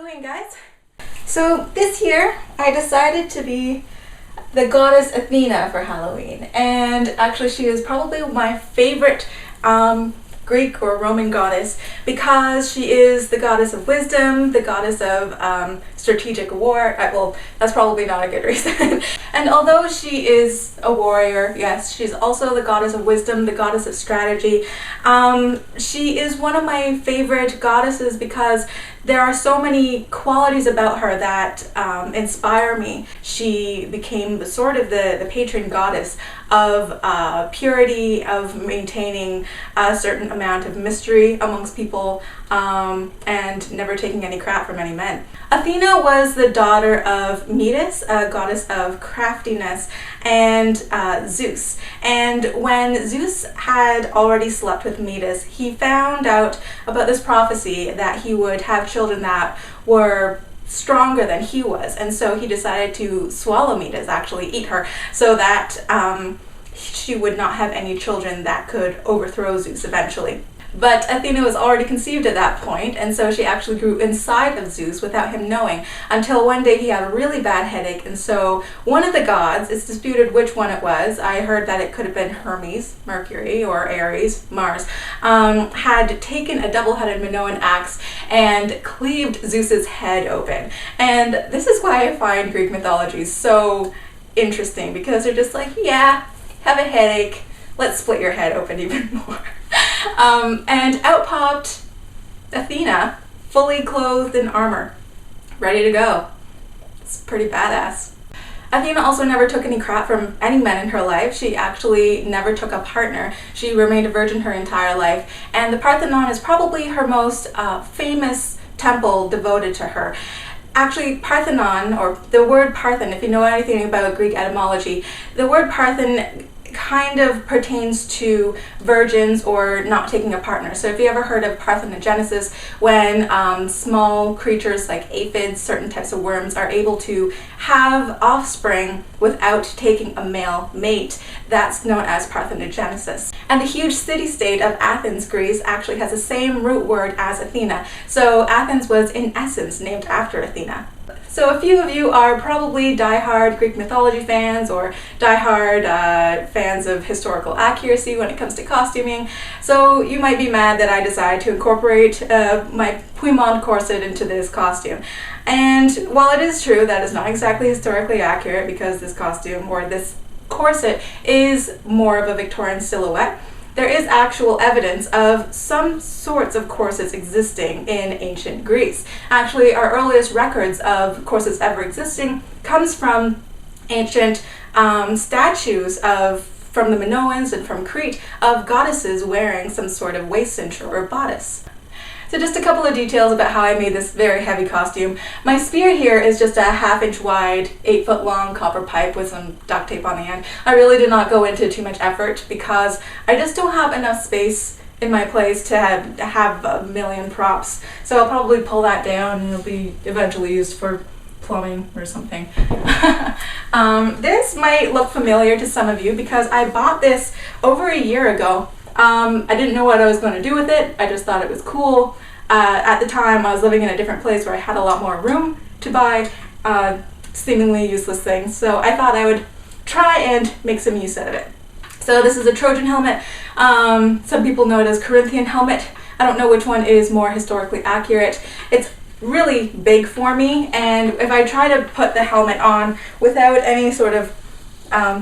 Halloween, guys. So this year I decided to be the goddess Athena for Halloween, and actually she is probably my favorite Greek or Roman goddess because she is the goddess of wisdom, the goddess of strategic war. Well, that's probably not a good reason. And although she is a warrior, yes, she's also the goddess of wisdom, the goddess of strategy. She is one of my favorite goddesses because there are so many qualities about her that inspire me. She became the patron goddess of purity, of maintaining a certain amount of mystery amongst people, and never taking any crap from any men. Athena was the daughter of Metis, a goddess of craftiness, and Zeus. And when Zeus had already slept with Metis, he found out about this prophecy that he would have children that were stronger than he was, and so he decided to swallow Metis, actually eat her, so that she would not have any children that could overthrow Zeus eventually. But Athena was already conceived at that point, and so she actually grew inside of Zeus without him knowing, until one day he had a really bad headache, and so one of the gods, it's disputed which one it was, I heard that it could have been Hermes, Mercury, or Ares, Mars, had taken a double-headed Minoan axe and cleaved Zeus's head open. And this is why I find Greek mythology so interesting, because they're just like, yeah, have a headache, let's split your head open even more. And out popped Athena, fully clothed in armor, ready to go. It's pretty badass. Athena also never took any crap from any men in her life. She actually never took a partner. She remained a virgin her entire life. And the Parthenon is probably her most famous temple devoted to her. Actually, Parthenon, or the word Parthen, if you know anything about Greek etymology, the word Parthen kind of pertains to virgins or not taking a partner. So if you ever heard of parthenogenesis, when small creatures like aphids, certain types of worms, are able to have offspring without taking a male mate, that's known as parthenogenesis. And the huge city-state of Athens, Greece, actually has the same root word as Athena. So Athens was in essence named after Athena. So a few of you are probably die-hard Greek mythology fans or die-hard fans of historical accuracy when it comes to costuming. So you might be mad that I decided to incorporate my Puimond Corset into this costume. And while it is true that it's not exactly historically accurate because this costume or this corset is more of a Victorian silhouette, there is actual evidence of some sorts of corsets existing in ancient Greece. Actually, our earliest records of corsets ever existing comes from ancient statues from the Minoans and from Crete of goddesses wearing some sort of waist cincher or bodice. So just a couple of details about how I made this very heavy costume. My spear here is just a 1/2 inch wide, 8 foot long copper pipe with some duct tape on the end. I really did not go into too much effort because I just don't have enough space in my place to have a million props. So I'll probably pull that down and it'll be eventually used for plumbing or something. This might look familiar to some of you because I bought this over a year ago. I didn't know what I was going to do with it. I just thought it was cool. At the time, I was living in a different place where I had a lot more room to buy seemingly useless things. So I thought I would try and make some use out of it. So this is a Trojan helmet. Some people know it as Corinthian helmet. I don't know which one is more historically accurate. It's really big for me, and if I try to put the helmet on without any sort of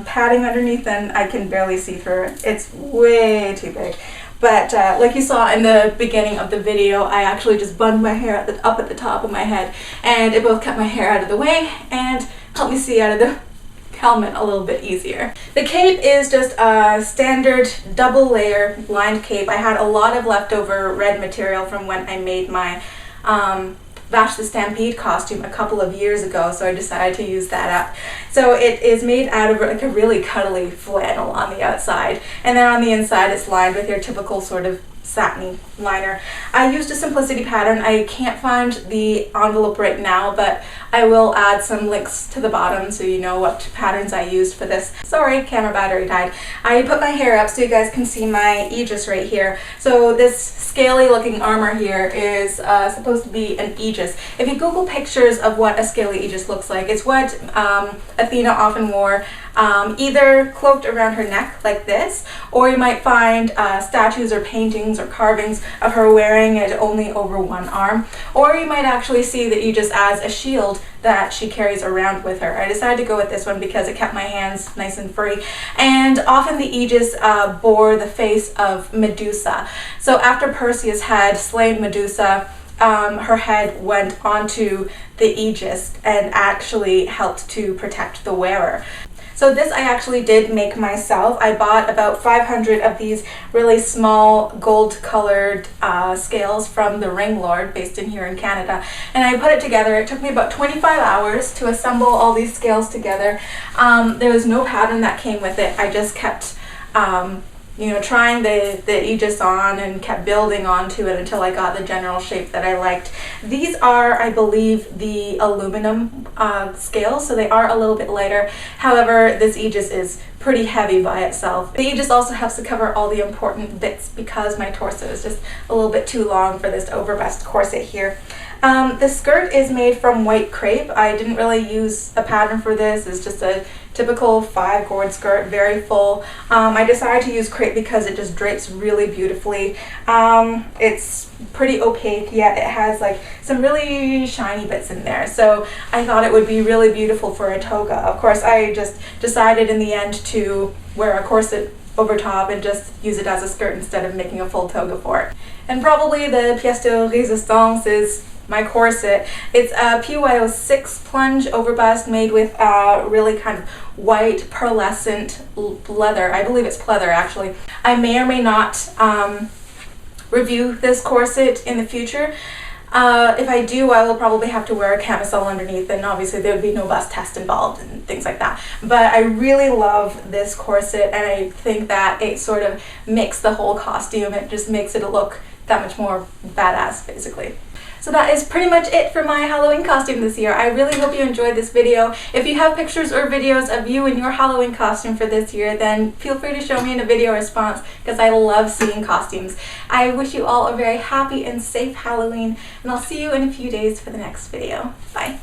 padding underneath, then I can barely see through it. It's way too big. But like you saw in the beginning of the video, I actually just bunned my hair up at the top of my head, and it both kept my hair out of the way and helped me see out of the helmet a little bit easier. The cape is just a standard double layer lined cape. I had a lot of leftover red material from when I made my Vash the Stampede costume a couple of years ago, so I decided to use that up. So it is made out of like a really cuddly flannel on the outside, and then on the inside it's lined with your typical sort of satiny liner. I used a Simplicity pattern. I can't find the envelope right now, but I will add some links to the bottom so you know what patterns I used for this. Sorry, camera battery died. I put my hair up so you guys can see my Aegis right here. So this scaly looking armor here is supposed to be an Aegis. If you Google pictures of what a scaly Aegis looks like, it's what Athena often wore, either cloaked around her neck like this, or you might find statues or paintings or carvings of her wearing it only over one arm, or you might actually see the Aegis as a shield that she carries around with her. I decided to go with this one because it kept my hands nice and free, and often the Aegis bore the face of Medusa. So after Perseus had slain Medusa, her head went onto the Aegis and actually helped to protect the wearer. So this I actually did make myself. I bought about 500 of these really small gold colored scales from the Ring Lord based in here in Canada, and I put it together. It took me about 25 hours to assemble all these scales together. There was no pattern that came with it. I just kept trying the Aegis on and kept building onto it until I got the general shape that I liked. These are, I believe, the aluminum scales, so they are a little bit lighter. However, this Aegis is pretty heavy by itself. The Aegis also helps to cover all the important bits because my torso is just a little bit too long for this overbust corset here. The skirt is made from white crepe. I didn't really use a pattern for this. It's just a typical 5-cord skirt, very full. I decided to use crepe because it just drapes really beautifully. It's pretty opaque, yet it has like some really shiny bits in there. So I thought it would be really beautiful for a toga. Of course, I just decided in the end to wear a corset over top and just use it as a skirt instead of making a full toga for it. And probably the pièce de résistance is my corset. It's a PYO6 plunge overbust made with really kind of white pearlescent leather. I believe it's pleather actually. I may or may not review this corset in the future. If I do, I will probably have to wear a camisole underneath, and obviously there would be no bust test involved and things like that. But I really love this corset, and I think that it sort of makes the whole costume. It just makes it look that much more badass, basically. So that is pretty much it for my Halloween costume this year. I really hope you enjoyed this video. If you have pictures or videos of you in your Halloween costume for this year, then feel free to show me in a video response because I love seeing costumes. I wish you all a very happy and safe Halloween, and I'll see you in a few days for the next video. Bye.